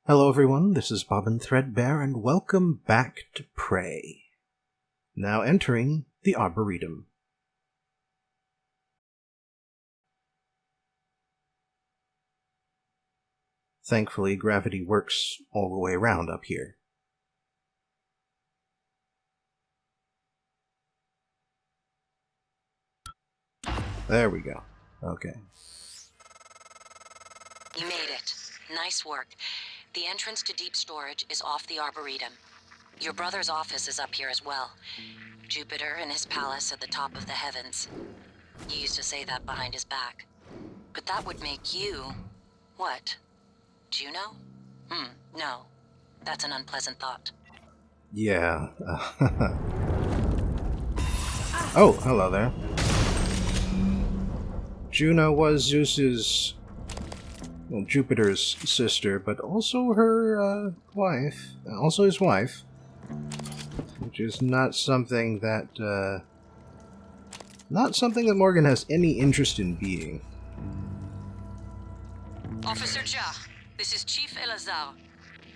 Hello everyone, this is Bobbin Threadbare, and welcome back to Prey. Now entering the Arboretum. Thankfully, gravity works all the way around up here. There we go. Okay. You made it. Nice work. The entrance to deep storage is off the Arboretum. Your brother's office is up here as well. Jupiter in his palace at the top of the heavens. He used to say that behind his back. But that would make you... what? Juno? No. That's an unpleasant thought. Yeah. Oh, hello there. Juno was Zeus's... well, Jupiter's sister, but also her wife. Also his wife. Which is not something that... not something that Morgan has any interest in being. Officer Ja, this is Chief Elazar.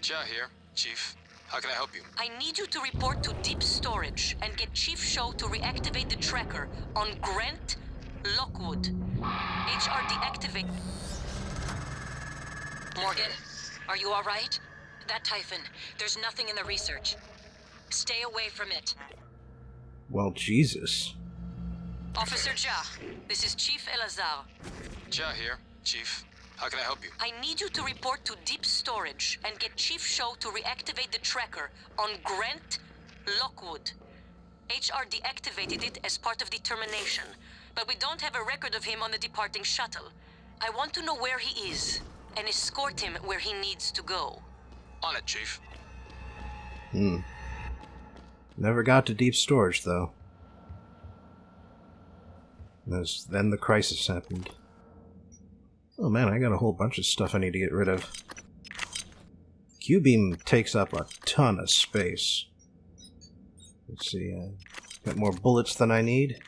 Ja here, Chief. How can I help you? I need you to report to deep storage and get Chief Show to reactivate the tracker on Grant Lockwood. HR deactivate... Morgan, are you alright? That Typhon, there's nothing in the research. Stay away from it. Well, Jesus. Officer Ja, this is Chief Elazar. Ja here, Chief. How can I help you? I need you to report to deep storage and get Chief Show to reactivate the tracker on Grant Lockwood. HR deactivated it as part of the termination, but we don't have a record of him on the departing shuttle. I want to know where he is and escort him where he needs to go. On it, Chief. Never got to deep storage, though. Then the crisis happened. Oh man, I got a whole bunch of stuff I need to get rid of. Q-beam takes up a ton of space. Let's see, got more bullets than I need.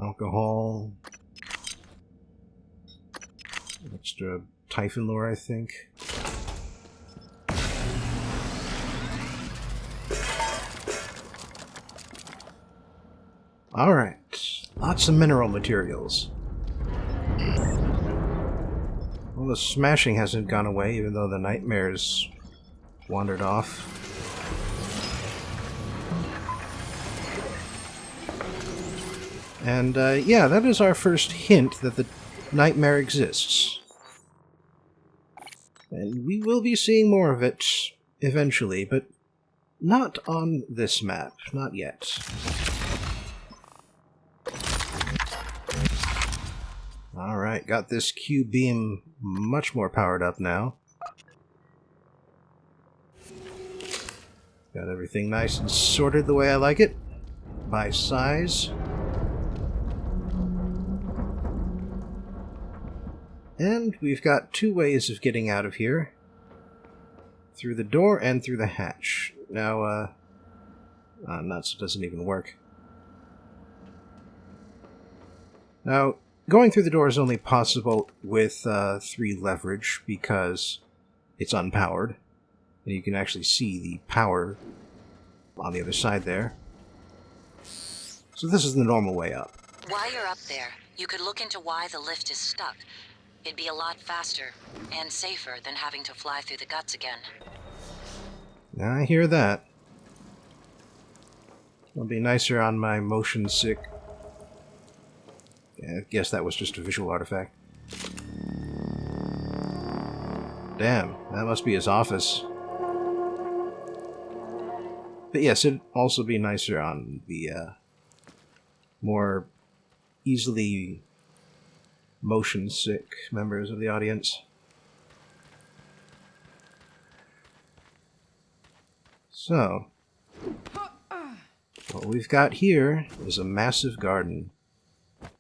Alcohol. Extra Typhon lore, I think. Alright, lots of mineral materials. Well, the smashing hasn't gone away, even though the nightmares wandered off. And, yeah, that is our first hint that the nightmare exists. And we will be seeing more of it eventually, but not on this map. Not yet. Alright, got this Q-beam much more powered up now. Got everything nice and sorted the way I like it. By size. And we've got two ways of getting out of here. Through the door and through the hatch. Now, nuts, it doesn't even work. Now, going through the door is only possible with 3 leverage because it's unpowered. And you can actually see the power on the other side there. So this is the normal way up. While you're up there, you could look into why the lift is stuck. It'd be a lot faster and safer than having to fly through the guts again. I hear that. It'll be nicer on my motion sick. Yeah, I guess that was just a visual artifact. Damn, that must be his office. But yes, it'd also be nicer on the more easily motion sick members of the audience. So, what we've got here is a massive garden.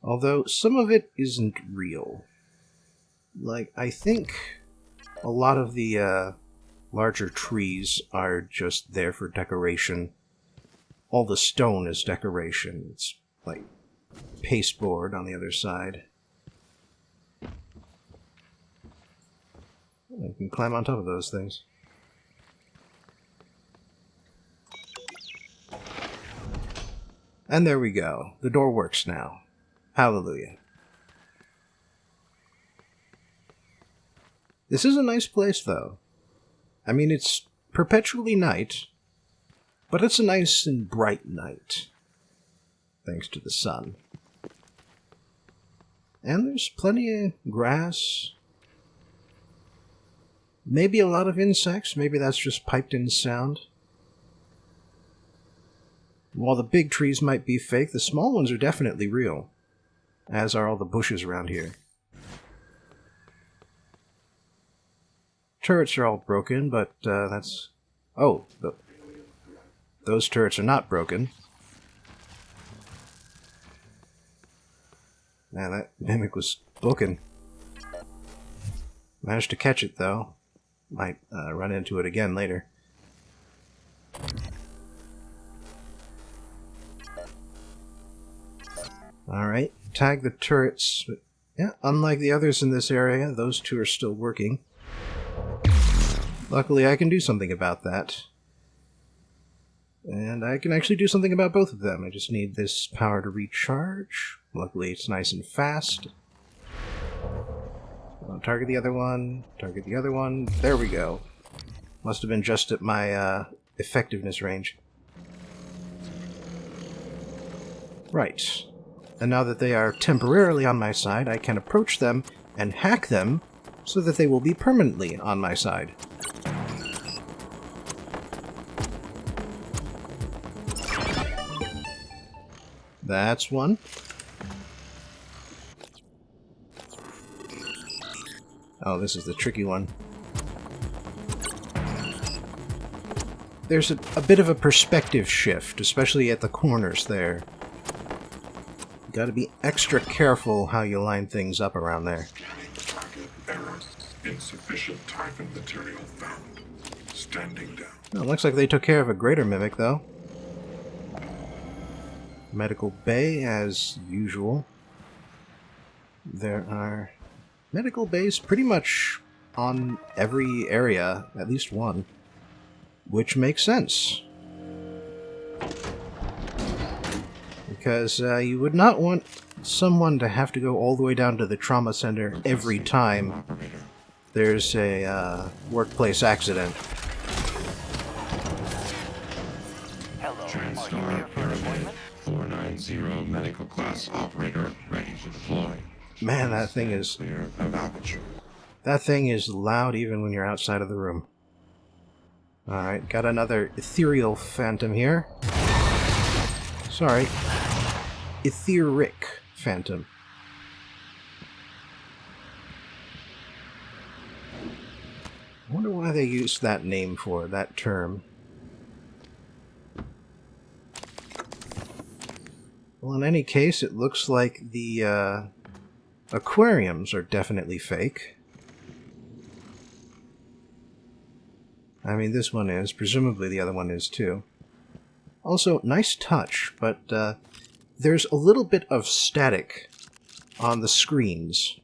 Although some of it isn't real. Like, I think a lot of the larger trees are just there for decoration. All the stone is decoration. It's like pasteboard on the other side. I can climb on top of those things. And there we go. The door works now. Hallelujah. This is a nice place, though. I mean, it's perpetually night, but it's a nice and bright night, thanks to the sun. And there's plenty of grass. Maybe a lot of insects. Maybe that's just piped-in sound. While the big trees might be fake, the small ones are definitely real, as are all the bushes around here. Turrets are all broken, but that's... Oh, those turrets are not broken. Man, that mimic was booking. Managed to catch it, though. Might run into it again later. Alright, tag the turrets. But, yeah, unlike the others in this area, those two are still working. Luckily, I can do something about that. And I can actually do something about both of them. I just need this power to recharge. Luckily, it's nice and fast. Target the other one. Target the other one. There we go. Must have been just at my effectiveness range. Right. And now that they are temporarily on my side, I can approach them and hack them so that they will be permanently on my side. That's one. Oh, this is the tricky one. There's a bit of a perspective shift, especially at the corners there. You gotta be extra careful how you line things up around there. Target error. Insufficient target material found. Standing down. Well, looks like they took care of a greater mimic, though. Medical bay, as usual. There are medical bays pretty much on every area, at least one. Which makes sense. Because you would not want someone to have to go all the way down to the trauma center every time there's a workplace accident. Hello, Transtar are you here for an appointment? 490 medical class operator ready to deploy. Man, that thing is Clear of aperture. loud even when you're outside of the room. Alright, got another ethereal phantom here. Sorry. Etheric phantom. I wonder why they used that name for that term. Well, in any case, it looks like the aquariums are definitely fake. I mean, this one is. Presumably the other one is, too. Also, nice touch, but there's a little bit of static on the screens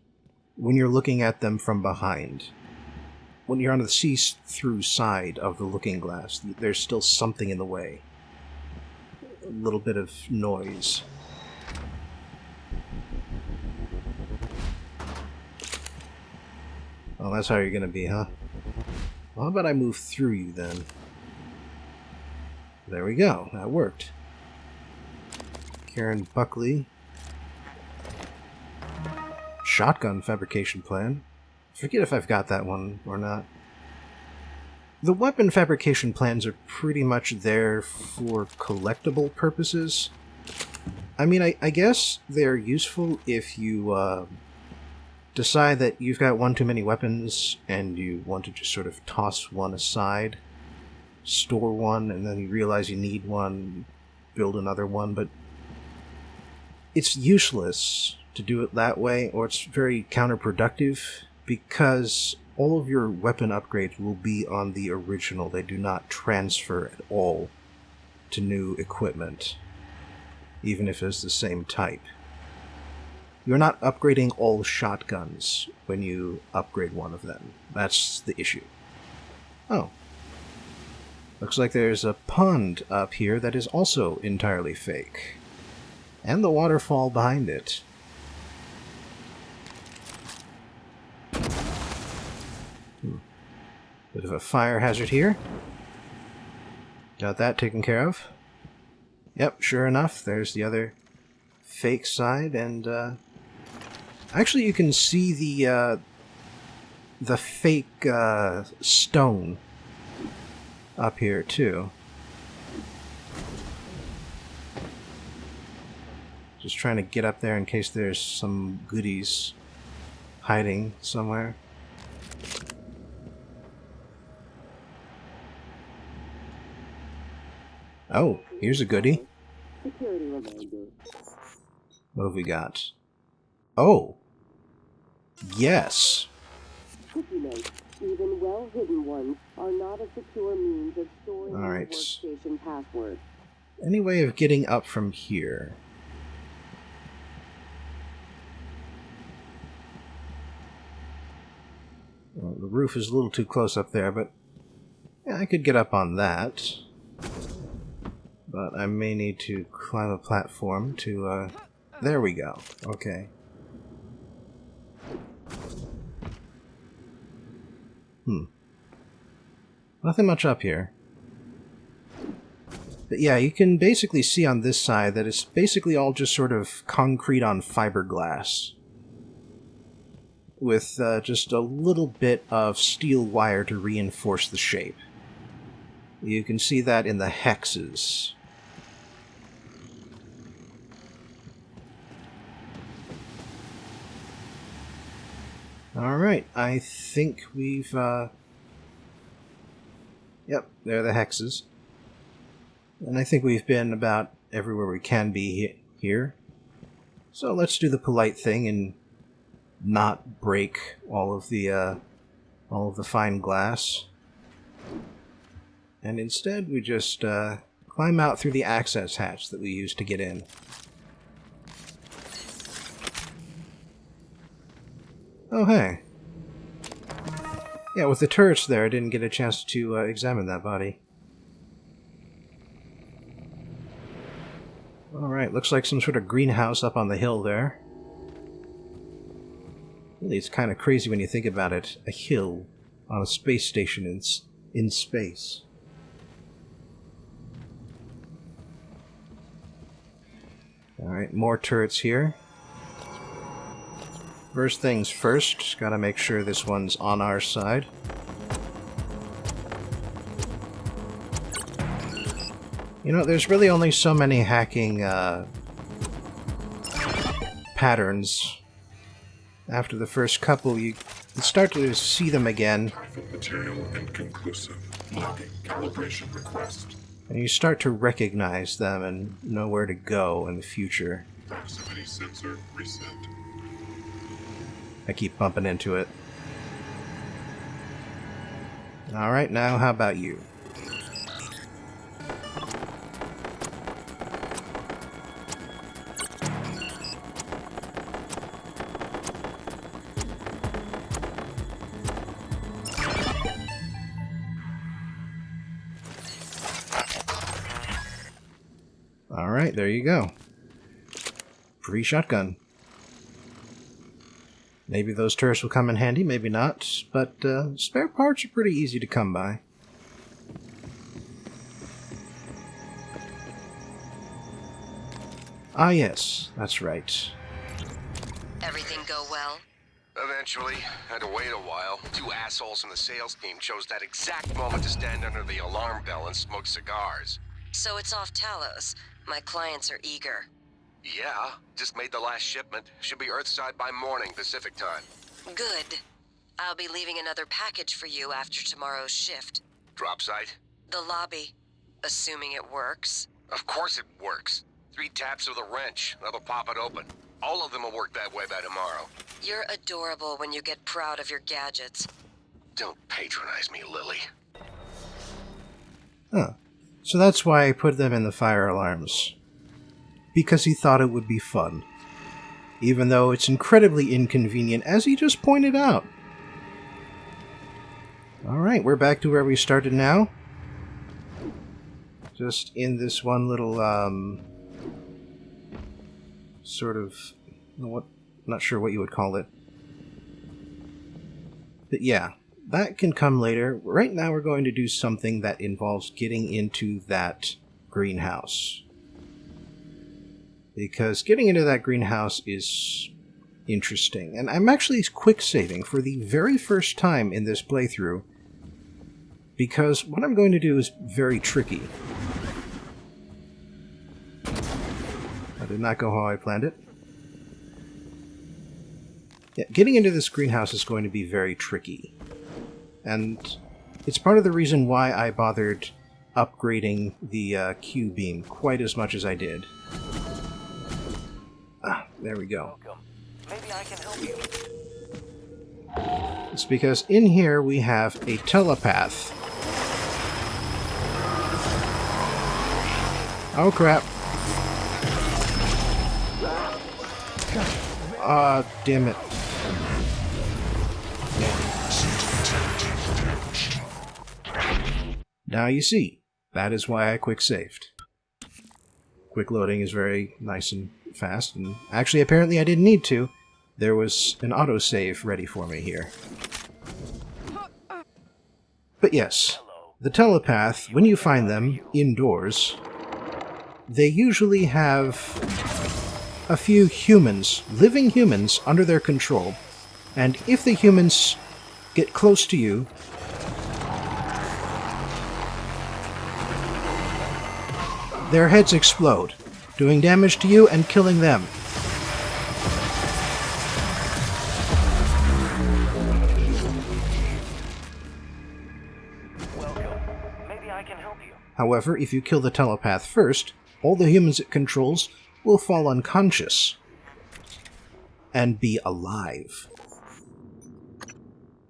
when you're looking at them from behind. When you're on the see-through side of the looking glass, there's still something in the way. A little bit of noise. Well, that's how you're gonna be, huh? Well, how about I move through you, then? There we go. That worked. Karen Buckley. Shotgun fabrication plan. Forget if I've got that one or not. The weapon fabrication plans are pretty much there for collectible purposes. I mean, I guess they're useful if you decide that you've got one too many weapons and you want to just sort of toss one aside, store one, and then you realize you need one, build another one, but it's useless to do it that way, or it's very counterproductive, because all of your weapon upgrades will be on the original. They do not transfer at all to new equipment, even if it's the same type. You're not upgrading all shotguns when you upgrade one of them. That's the issue. Oh. Looks like there's a pond up here that is also entirely fake. And the waterfall behind it. Bit of a fire hazard here. Got that taken care of. Yep, sure enough, there's the other fake side, and actually you can see the fake stone up here too. Just trying to get up there in case there's some goodies hiding somewhere. Oh, here's a goodie. What have we got? Oh! Yes! Sticky notes, even well-hidden ones, are not a secure means of storing your Alright. workstation password. Any way of getting up from here? Well, the roof is a little too close up there, but yeah, I could get up on that. But I may need to climb a platform to, there we go. Okay. Nothing much up here. But yeah, you can basically see on this side that it's basically all just sort of concrete on fiberglass. With just a little bit of steel wire to reinforce the shape. You can see that in the hexes. Alright, I think we've, Yep, there are the hexes. And I think we've been about everywhere we can be here. So let's do the polite thing and not break all of the fine glass. And instead we just climb out through the access hatch that we used to get in. Oh, hey. Yeah, with the turrets there, I didn't get a chance to examine that body. Alright, looks like some sort of greenhouse up on the hill there. Really, it's kind of crazy when you think about it. A hill on a space station in space. Alright, more turrets here. First things first, gotta make sure this one's on our side. You know, there's really only so many hacking patterns. After the first couple, you start to see them again. Typhon material inconclusive. Logging calibration request. And you start to recognize them and know where to go in the future. Proximity sensor reset. I keep bumping into it. Alright, now how about you? Alright, there you go. Free shotgun. Maybe those turrets will come in handy, maybe not, but spare parts are pretty easy to come by. Ah yes, that's right. Everything go well? Eventually, had to wait a while. Two assholes from the sales team chose that exact moment to stand under the alarm bell and smoke cigars. So it's off Talos. My clients are eager. Yeah, just made the last shipment. Should be Earthside by morning, Pacific time. Good. I'll be leaving another package for you after tomorrow's shift. Drop site? The lobby. Assuming it works. Of course it works. 3 taps of the wrench, that'll pop it open. All of them will work that way by tomorrow. You're adorable when you get proud of your gadgets. Don't patronize me, Lily. Huh. So that's why I put them in the fire alarms. Because he thought it would be fun. even though it's incredibly inconvenient, as he just pointed out. Alright, we're back to where we started now. Just in this one little, sort of, not sure what you would call it. But yeah, that can come later. Right now we're going to do something that involves getting into that greenhouse. Because getting into that greenhouse is interesting. And I'm actually quick saving for the very first time in this playthrough, because what I'm going to do is very tricky. That did not go how I planned it. Yeah, getting into this greenhouse is going to be very tricky. And it's part of the reason why I bothered upgrading the Q-beam quite as much as I did. Ah, there we go. Welcome. Maybe I can help you. It's because in here we have a telepath. Oh crap. Ah, damn it. Now you see, that is why I quick saved. Quick loading is very nice and fast, and actually apparently I didn't need to. There was an autosave ready for me here. But yes, the telepath, when you find them indoors, they usually have a few humans, living humans, under their control, and if the humans get close to you, their heads explode, doing damage to you and killing them. Welcome. Maybe I can help you. However, if you kill the telepath first, all the humans it controls will fall unconscious and be alive.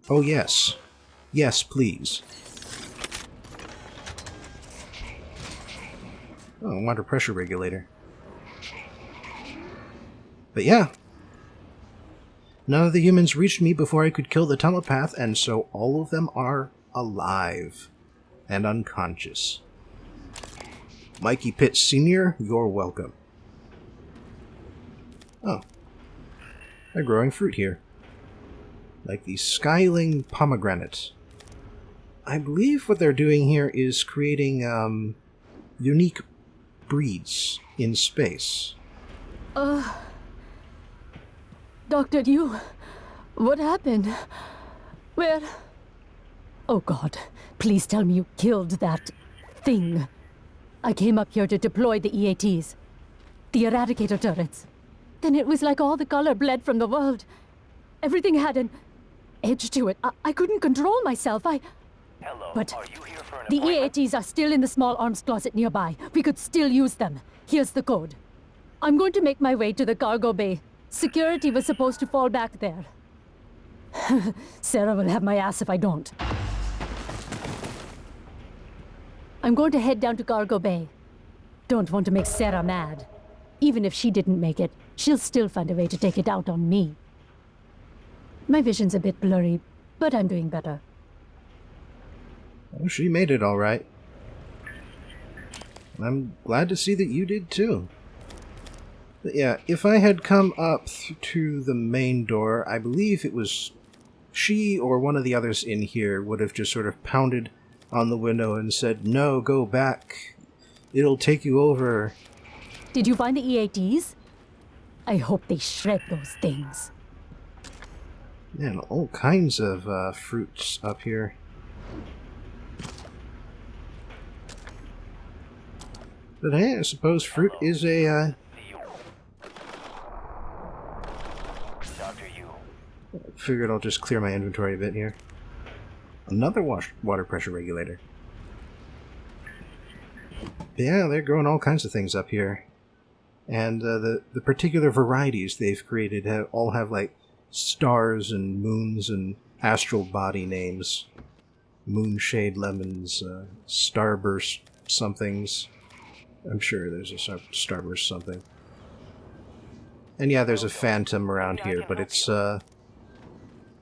Oh yes. Yes, please. Oh, water pressure regulator. But yeah. None of the humans reached me before I could kill the telepath, and so all of them are alive and unconscious. Mikey Pitt Sr., you're welcome. Oh. They're growing fruit here. Like the Skyling pomegranate. I believe what they're doing here is creating, unique breeds in space. Doctor, what happened? Where? Oh God, please tell me you killed that thing. I came up here to deploy the EATs. The Eradicator turrets. Then it was like all the color bled from the world. Everything had an edge to it. I couldn't control myself. Hello. But Are you here for an the appointment? EATs are still in the small arms closet nearby. We could still use them. Here's the code. I'm going to make my way to the cargo bay. Security was supposed to fall back there. Sarah will have my ass if I don't. I'm going to head down to cargo bay. Don't want to make Sarah mad. Even if she didn't make it, she'll still find a way to take it out on me. My vision's a bit blurry, but I'm doing better. Oh, she made it all right. I'm glad to see that you did too. But yeah, if I had come up to the main door, I believe it was she or one of the others in here would have just sort of pounded on the window and said, "No, go back. It'll take you over." Did you find the EATs? I hope they shred those things. Man, all kinds of fruits up here. But hey, I suppose fruit is a, Dr. Yu. figured I'll just clear my inventory a bit here. Another water pressure regulator. But yeah, they're growing all kinds of things up here. And the particular varieties they've created all have like stars and moons and astral body names. Moonshade lemons, starburst somethings. I'm sure there's a starburst something. And yeah, there's a phantom around here, but it's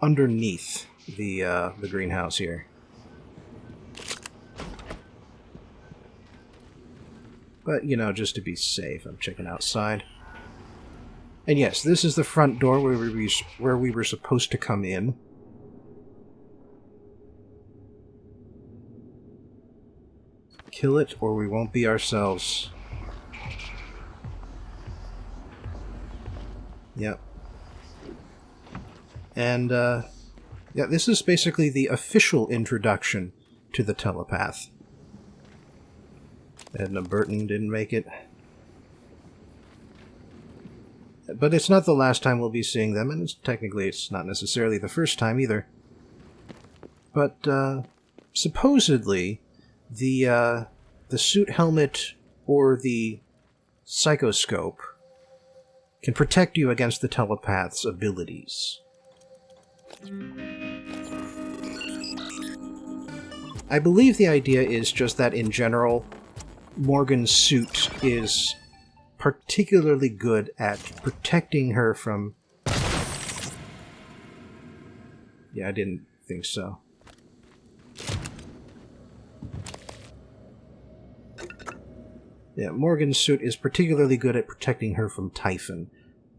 underneath the greenhouse here. But, you know, just to be safe, I'm checking outside. And yes, this is the front door where we were supposed to come in. Kill it, or we won't be ourselves. Yep. And, yeah, this is basically the official introduction to the telepath. Edna Burton didn't make it. But it's not the last time we'll be seeing them, and technically it's not necessarily the first time either. But, supposedly, the suit helmet or the psychoscope can protect you against the telepath's abilities. I believe the idea is just that in general, Morgan's suit is particularly good at protecting her from... Yeah, I didn't think so. Yeah, Morgan's suit is particularly good at protecting her from Typhon.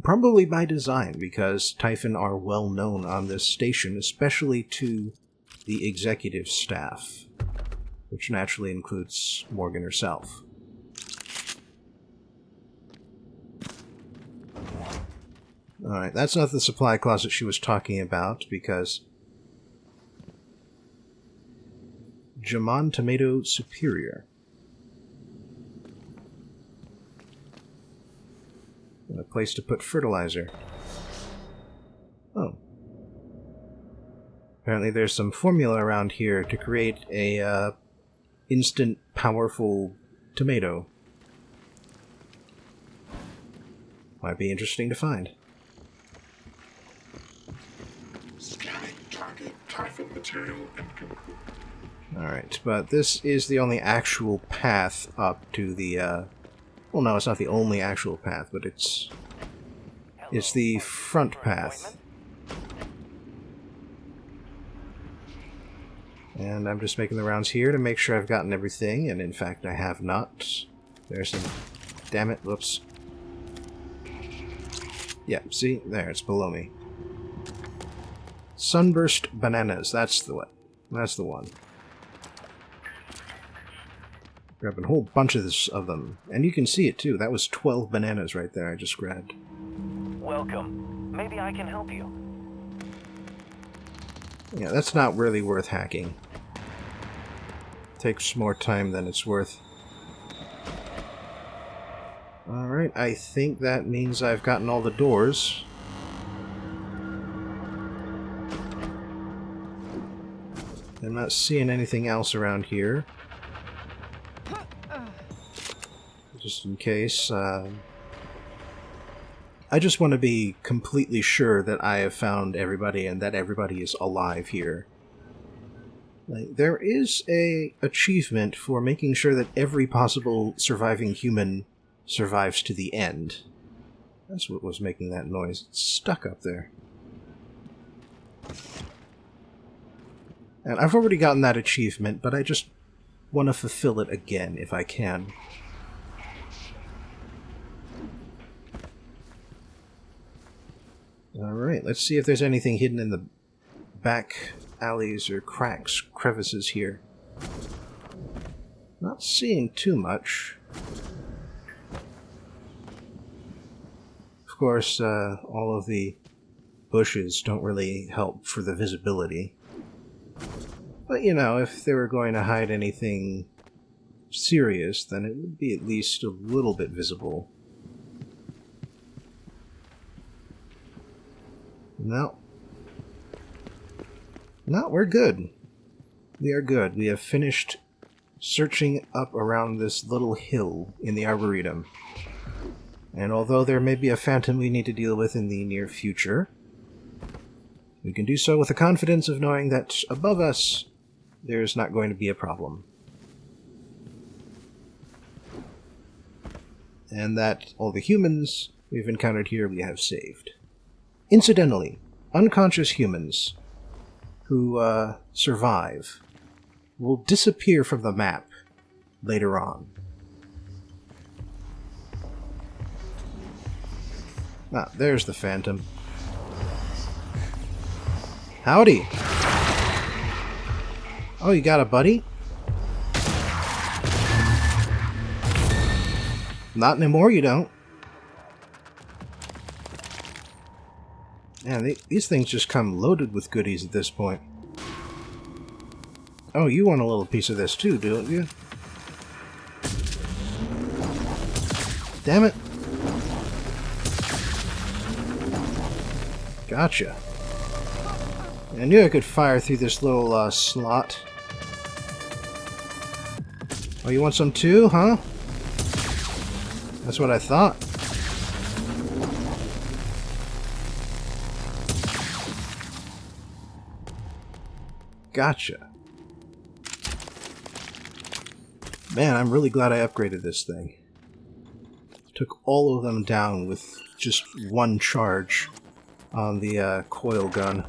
Probably by design, because Typhon are well known on this station, especially to the executive staff, which naturally includes Morgan herself. Alright, that's not the supply closet she was talking about, because Jamon Tomato Superior. A place to put fertilizer. Oh. Apparently there's some formula around here to create a instant, powerful tomato. Might be interesting to find. Scanning target Typhon material incomplete. Alright, but this is the only actual path up to the, well, no, it's not the only actual path, but it's the front path. And I'm just making the rounds here to make sure I've gotten everything, and in fact I have not. There's some... Damn it, whoops. Yeah, see? There, it's below me. Sunburst bananas, that's the one. That's the one. Grabbing a whole bunch of them. And you can see it too. That was 12 bananas right there I just grabbed. Welcome. Maybe I can help you. Yeah, that's not really worth hacking. Takes more time than it's worth. Alright, I think that means I've gotten all the doors. I'm not seeing anything else around here. Just in case, I just want to be completely sure that I have found everybody and that everybody is alive here. Like, there is a achievement for making sure that every possible surviving human survives to the end. That's what was making that noise. It's stuck up there. And I've already gotten that achievement, but I just want to fulfill it again if I can. Alright, let's see if there's anything hidden in the back alleys or cracks, crevices here. Not seeing too much. Of course, all of the bushes don't really help for the visibility. But, you know, if they were going to hide anything serious, then it would be at least a little bit visible. No. No, we're good. We are good. We have finished searching up around this little hill in the Arboretum. And although there may be a phantom we need to deal with in the near future, we can do so with the confidence of knowing that above us, there's not going to be a problem. And that all the humans we've encountered here we have saved. Incidentally, unconscious humans who survive will disappear from the map later on. Ah, there's the Phantom. Howdy! Oh, you got a buddy? Not anymore, you don't. Man, these things just come loaded with goodies at this point. Oh, you want a little piece of this too, don't you? Damn it. Gotcha. I knew I could fire through this little slot. Oh, you want some too, huh? That's what I thought. Gotcha. Man, I'm really glad I upgraded this thing. Took all of them down with just one charge on the coil gun.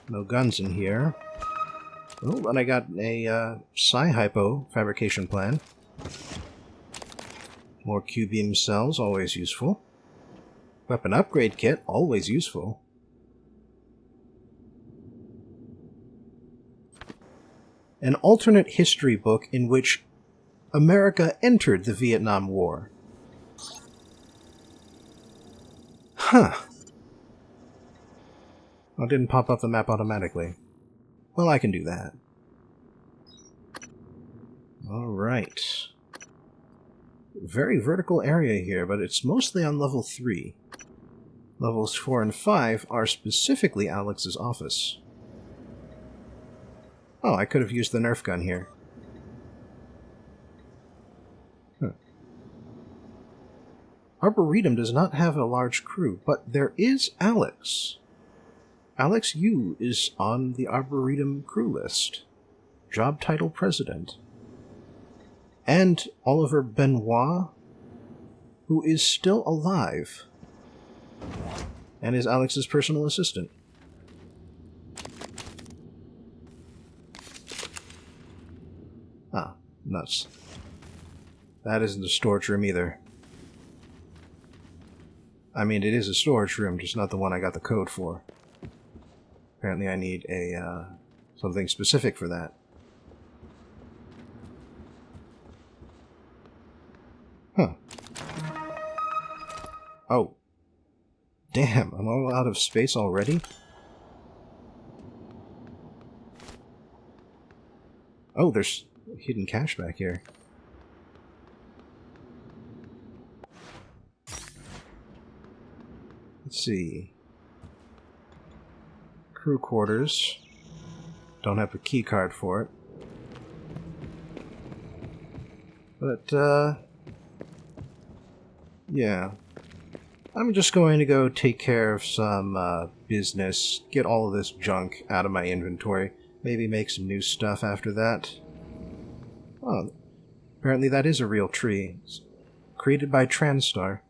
No guns in here. Oh, but I got a Psi-Hypo fabrication plan. More Q-beam cells, always useful. Weapon upgrade kit, always useful. An alternate history book in which America entered the Vietnam War. Huh. Oh, it didn't pop up the map automatically. Well, I can do that. Alright. Very vertical area here, but it's mostly on level 3. Levels 4 and 5 are specifically Alex's office. Oh, I could have used the Nerf gun here. Huh. Arboretum does not have a large crew, but there is Alex. Alex Yu is on the Arboretum crew list. Job title President. And Oliver Benoit, who is still alive, and is Alex's personal assistant. Ah, nuts. That isn't a storage room either. I mean, it is a storage room, just not the one I got the code for. Apparently I need a, something specific for that. Huh. Oh. Damn, I'm all out of space already? Oh, there's hidden cache back here. Let's see. Crew quarters. Don't have a key card for it. But, yeah. I'm just going to go take care of some business, get all of this junk out of my inventory, maybe make some new stuff after that. Oh, apparently that is a real tree. It's created by Transtar.